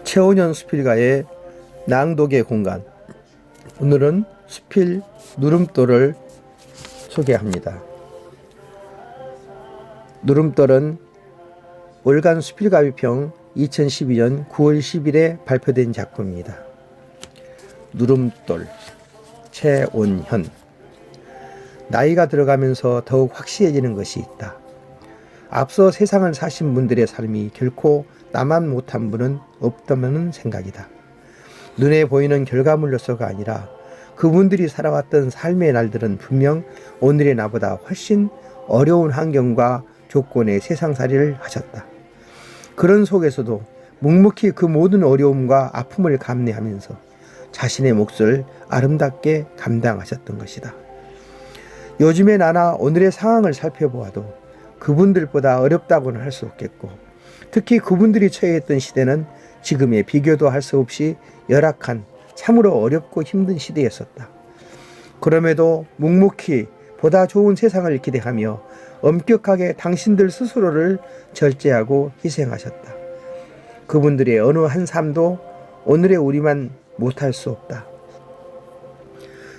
최원현 수필가의 낭독의 공간. 오늘은 수필 누름돌을 소개합니다. 누름돌은 월간 수필가비평 2012년 9월 10일에 발표된 작품입니다. 누름돌, 최원현. 나이가 들어가면서 더욱 확실해지는 것이 있다. 앞서 세상을 사신 분들의 삶이 결코 나만 못한 분은 없다는 생각이다. 눈에 보이는 결과물로서가 아니라 그분들이 살아왔던 삶의 날들은 분명 오늘의 나보다 훨씬 어려운 환경과 조건의 세상살이를 하셨다. 그런 속에서도 묵묵히 그 모든 어려움과 아픔을 감내하면서 자신의 몫을 아름답게 감당하셨던 것이다. 요즘의 나나 오늘의 상황을 살펴보아도 그분들보다 어렵다고는 할 수 없겠고, 특히 그분들이 처해있던 시대는 지금의 비교도 할 수 없이 열악한, 참으로 어렵고 힘든 시대였었다. 그럼에도 묵묵히 보다 좋은 세상을 기대하며 엄격하게 당신들 스스로를 절제하고 희생하셨다. 그분들의 어느 한 삶도 오늘의 우리만 못할 수 없다.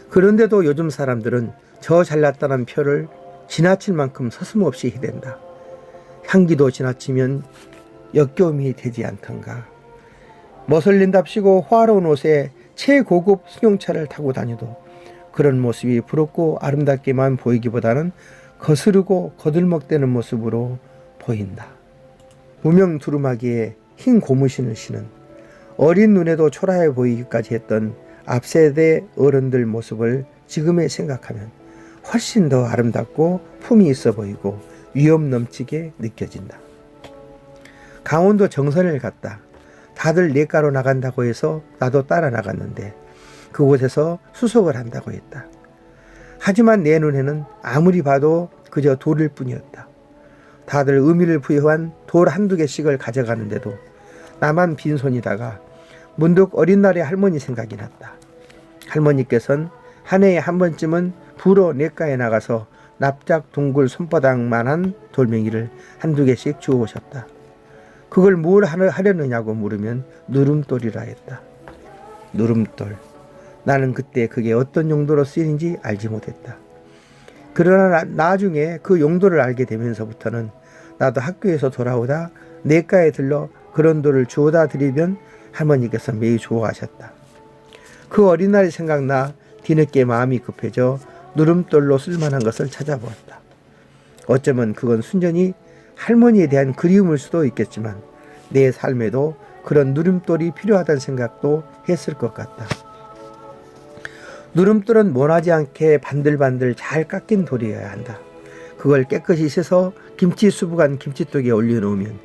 그런데도 요즘 사람들은 저 잘났다는 표를 지나칠 만큼 서슴없이 히댄다. 향기도 지나치면 역겨움이 되지 않던가. 멋을낸답시고 화려한 옷에 최고급 승용차를 타고 다녀도 그런 모습이 부럽고 아름답게만 보이기보다는 거스르고 거들먹대는 모습으로 보인다. 무명 두루마기에 흰 고무신을 신은 어린 눈에도 초라해 보이기까지 했던 앞세대 어른들 모습을 지금에 생각하면 훨씬 더 아름답고 품이 있어 보이고 위험 넘치게 느껴진다. 강원도 정선을 갔다. 다들 내과로 나간다고 해서 나도 따라 나갔는데 그곳에서 수속을 한다고 했다. 하지만 내 눈에는 아무리 봐도 그저 돌일 뿐이었다. 다들 의미를 부여한 돌 한두 개씩을 가져가는데도 나만 빈손이다가 문득 어린 날의 할머니 생각이 났다. 할머니께서는 한 해에 한 번쯤은 부러 내과에 나가서 납작 둥글 손바닥만한 돌멩이를 한두 개씩 주워 오셨다. 그걸 뭘 하려느냐고 물으면 누름돌이라 했다. 누름돌. 나는 그때 그게 어떤 용도로 쓰이는지 알지 못했다. 그러나 나중에 그 용도를 알게 되면서부터는 나도 학교에서 돌아오다 내과에 들러 그런 돌을 주워다 드리면 할머니께서 매우 좋아하셨다. 그 어린 날이 생각나 뒤늦게 마음이 급해져 누름돌로 쓸만한 것을 찾아보았다. 어쩌면 그건 순전히 할머니에 대한 그리움일 수도 있겠지만 내 삶에도 그런 누름돌이 필요하다는 생각도 했을 것 같다. 누름돌은 모나지 않게 반들반들 잘 깎인 돌이어야 한다. 그걸 깨끗이 씻어서 김치 수북한 김치떡에 올려놓으면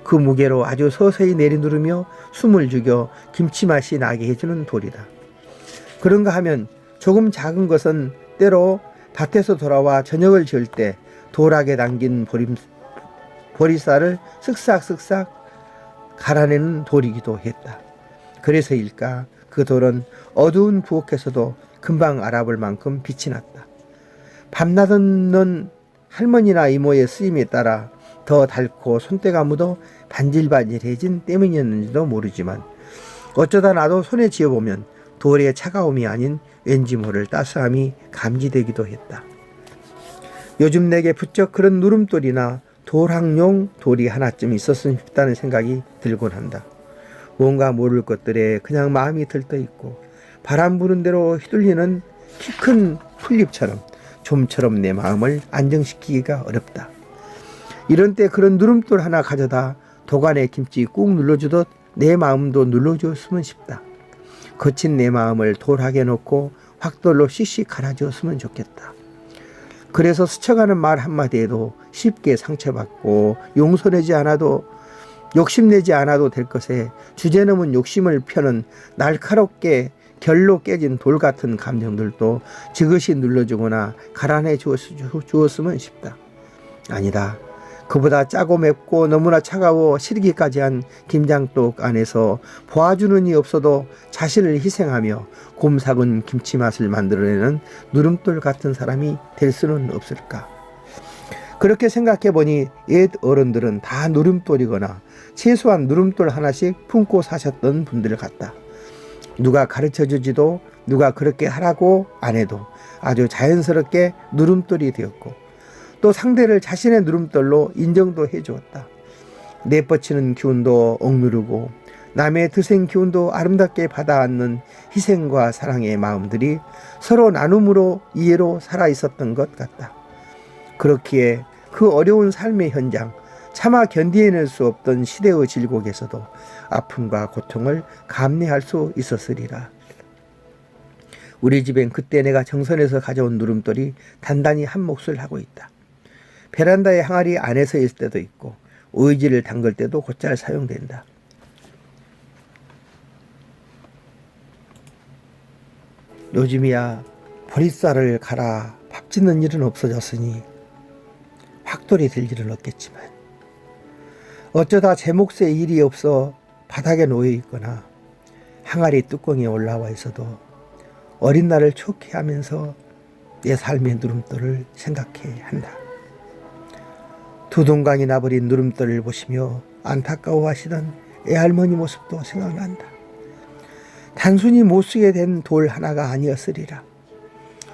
그 무게로 아주 서서히 내리누르며 숨을 죽여 김치 맛이 나게 해주는 돌이다. 그런가 하면 조금 작은 것은 때로 밭에서 돌아와 저녁을 지을 때 돌악에 담긴 보리쌀을 쓱싹쓱싹 갈아내는 돌이기도 했다. 그래서일까 그 돌은 어두운 부엌에서도 금방 알아볼 만큼 빛이 났다. 밤낮은 할머니나 이모의 쓰임에 따라 더 닳고 손때가 묻어 반질반질해진 때문이었는지도 모르지만 어쩌다 나도 손에 쥐어보면 돌의 차가움이 아닌 왠지 모를 따스함이 감지되기도 했다. 요즘 내게 부쩍 그런 누름돌이나 돌학용 돌이 하나쯤 있었으면 싶다는 생각이 들곤 한다. 뭔가 모를 것들에 그냥 마음이 들떠있고 바람 부는 대로 휘둘리는 키 큰 풀잎처럼 좀처럼 내 마음을 안정시키기가 어렵다. 이런 때 그런 누름돌 하나 가져다 도간에 김치 꾹 눌러주듯 내 마음도 눌러주었으면 싶다. 거친 내 마음을 돌하게 놓고 확돌로 씩씩 갈아주었으면 좋겠다. 그래서 스쳐가는 말 한마디에도 쉽게 상처받고 욕심내지 않아도 될 것에 주제넘은 욕심을 펴는 날카롭게 결로 깨진 돌 같은 감정들도 지그시 눌러주거나 갈아내 주었으면 싶다. 아니다. 그보다 짜고 맵고 너무나 차가워 시리기까지 한 김장독 안에서 보아주는 이 없어도 자신을 희생하며 곰삭은 김치 맛을 만들어내는 누름돌 같은 사람이 될 수는 없을까. 그렇게 생각해 보니 옛 어른들은 다 누름돌이거나 최소한 누름돌 하나씩 품고 사셨던 분들 같다. 누가 가르쳐주지도 누가 그렇게 하라고 안 해도 아주 자연스럽게 누름돌이 되었고 또 상대를 자신의 누름돌로 인정도 해주었다. 내뻗치는 기운도 억누르고 남의 드생 기운도 아름답게 받아안는 희생과 사랑의 마음들이 서로 나눔으로 이해로 살아있었던 것 같다. 그렇기에 그 어려운 삶의 현장, 차마 견디해낼 수 없던 시대의 질곡에서도 아픔과 고통을 감내할 수 있었으리라. 우리 집엔 그때 내가 정선에서 가져온 누름돌이 단단히 한 몫을 하고 있다. 베란다에 항아리 안에서 있을 때도 있고 오이지를 담글 때도 곧잘 사용된다. 요즘이야 보리쌀을 갈아 밥 짓는 일은 없어졌으니 확돌이 될 일은 없겠지만 어쩌다 제 몫에 일이 없어 바닥에 놓여 있거나 항아리 뚜껑에 올라와 있어도 어린 날을 추억해 하면서 내 삶의 누름돌을 생각해 한다. 두동강이 나버린 누름돌을 보시며 안타까워하시던 애할머니 모습도 생각난다. 단순히 못쓰게 된 돌 하나가 아니었으리라.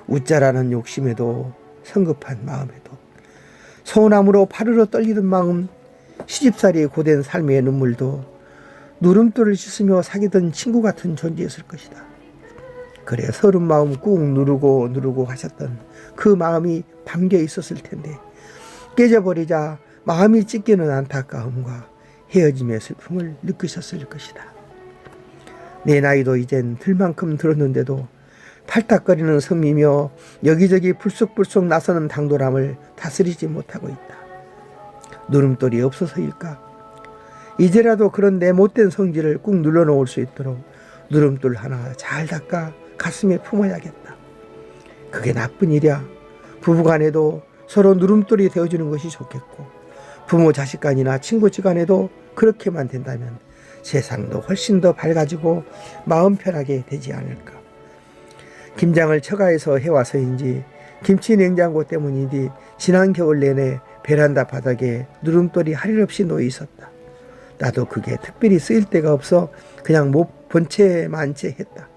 웃자라는 욕심에도 성급한 마음에도 서운함으로 파르르 떨리던 마음, 시집살이 고된 삶의 눈물도 누름돌을 씻으며 사귀던 친구 같은 존재였을 것이다. 그래 서른 마음 꾹 누르고 하셨던 그 마음이 담겨 있었을 텐데 깨져버리자 마음이 찢기는 안타까움과 헤어짐의 슬픔을 느끼셨을 것이다. 내 나이도 이젠 들만큼 들었는데도 팔딱거리는 섬이며 여기저기 불쑥불쑥 나서는 당돌함을 다스리지 못하고 있다. 누름돌이 없어서일까? 이제라도 그런 내 못된 성질을 꾹 눌러놓을 수 있도록 누름돌 하나 잘 닦아 가슴에 품어야겠다. 그게 나쁜 일이야. 부부간에도 서로 누름돌이 되어주는 것이 좋겠고 부모 자식간이나 친구지간에도 그렇게만 된다면 세상도 훨씬 더 밝아지고 마음 편하게 되지 않을까. 김장을 처가에서 해와서인지 김치 냉장고 때문인지 지난 겨울 내내 베란다 바닥에 누름돌이 할 일 없이 놓여 있었다. 나도 그게 특별히 쓰일 데가 없어 그냥 못 본 채 만 채 했다.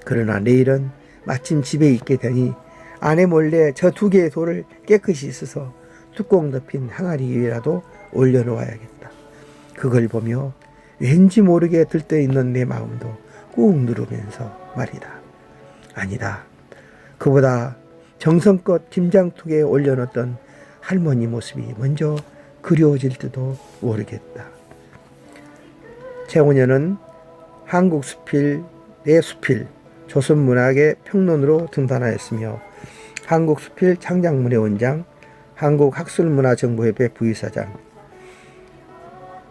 그러나 내일은 마침 집에 있게 되니 아내 몰래 저 2개의 돌을 깨끗이 씻어서 뚜껑 덮인 항아리 위에라도 올려놓아야겠다. 그걸 보며 왠지 모르게 들떠있는 내 마음도 꾹 누르면서 말이다. 아니다. 그보다 정성껏 김장통에 올려놓던 할머니 모습이 먼저 그리워질지도 모르겠다. 최홍년은 한국수필, 내 수필, 조선문학의 평론으로 등단하였으며 한국수필 창작문의 원장, 한국학술문화정보협회 부이사장,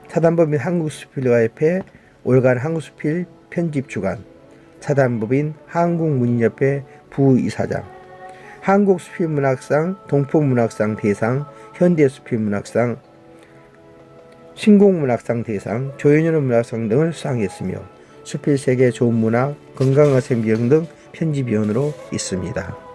사단법인 한국수필가협회 올간 한국수필 편집주간, 사단법인 한국문인협회 부이사장, 한국수필문학상, 동포문학상 대상, 현대수필문학상, 신공문학상 대상, 조연현 문학상 등을 수상했으며 수필세계 좋은 문학, 건강의생비용 등 편집위원으로 있습니다.